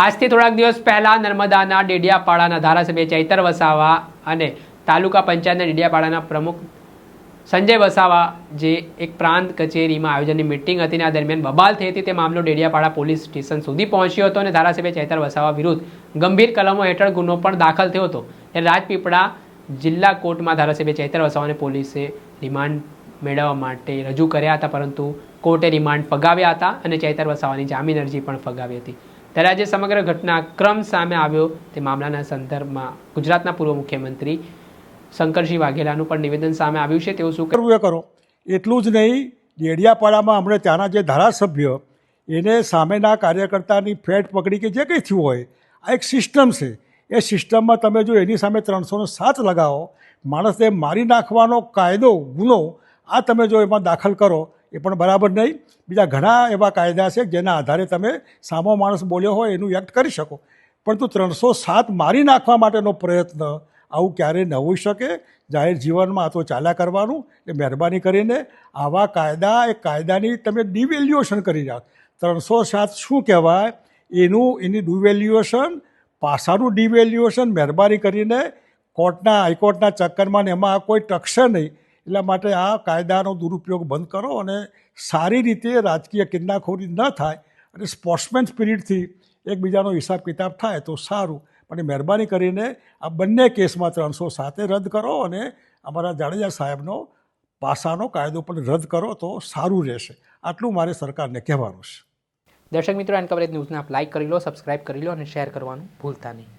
આજથી થોડાક દિવસ પહેલા નર્મદાના ડેડિયાપાડાના ધારાસભ્ય ચૈતર વસાવા અને તાલુકા પંચાયતના ડેડિયાપાડાના પ્રમુખ સંજય વસાવા જે એક પ્રાંત કચેરીમાં આયોજનની મિટિંગ હતી અને આ દરમિયાન બબાલ થઈ હતી તે મામલો ડેડિયાપાડા પોલીસ સ્ટેશન સુધી પહોંચ્યો હતો અને ધારાસભ્ય ચૈતર વસાવા વિરુદ્ધ ગંભીર કલમો હેઠળ ગુનો પણ દાખલ થયો હતો. ત્યારે રાજપીપળા જિલ્લા કોર્ટમાં ધારાસભ્ય ચૈતર વસાવાને પોલીસે રિમાન્ડ મેળવવા માટે રજૂ કર્યા હતા, પરંતુ કોર્ટે રિમાન્ડ ફગાવ્યા હતા અને ચૈતર વસાવાની જામીન અરજી પણ ફગાવી હતી. ત્યારે આજે સમગ્ર ઘટનાક્રમ સામે આવ્યો તે મામલાના સંદર્ભમાં ગુજરાતના પૂર્વ મુખ્યમંત્રી શંકરસિંહ વાઘેલાનું પણ નિવેદન સામે આવ્યું છે. તેઓ શું કરવું એ કરો. એટલું જ નહીં, ડેડિયાપાડામાં હમણાં ત્યાંના જે ધારાસભ્ય એને સામેના કાર્યકર્તાની ફેટ પકડી કે જે કંઈ થયું હોય, આ એક સિસ્ટમ છે. એ સિસ્ટમમાં તમે જો એની સામે 307 લગાવો, માણસને મારી નાખવાનો કાયદો ગુનો આ તમે જો એમાં દાખલ કરો એ પણ બરાબર નહીં. બીજા ઘણા એવા કાયદા છે જેના આધારે તમે સામો માણસ બોલ્યો હોય એનું એક્ટ કરી શકો, પરંતુ 307 મારી નાખવા માટેનો પ્રયત્ન આવું ક્યારેય ન હોઈ શકે. જાહેર જીવનમાં આ તો ચાલ્યા કરવાનું. એટલે મહેરબાની કરીને આવા કાયદા એ કાયદાની તમે ડિવેલ્યુએશન કરી જાઓ. 307 શું કહેવાય એની ડિવેલ્યુએશન, પાસાનું ડિવેલ્યુએશન મહેરબાની કરીને કોર્ટના હાઈકોર્ટના ચક્કરમાં ને એમાં કોઈ ટકશે નહીં. એટલા માટે આ કાયદાનો દુરુપયોગ બંધ કરો અને સારી રીતે રાજકીય કિન્નાખોરી ન થાય અને સ્પોર્ટ્સમેન સ્પિરિટથી એકબીજાનો હિસાબ કિતાબ થાય તો સારું. પણ મહેરબાની કરીને આ બંને કેસમાં 307 રદ કરો અને અમારા જાડેજા સાહેબનો પાસાનો કાયદો પણ રદ કરો તો સારું રહેશે. આટલું મારે સરકારને કહેવાનું છે. દર્શક મિત્રો, એન કવરેજ ન્યૂઝને આપ લાઇક કરી લો, સબસ્ક્રાઇબ કરી લો અને શેર કરવાનું ભૂલતા નહીં.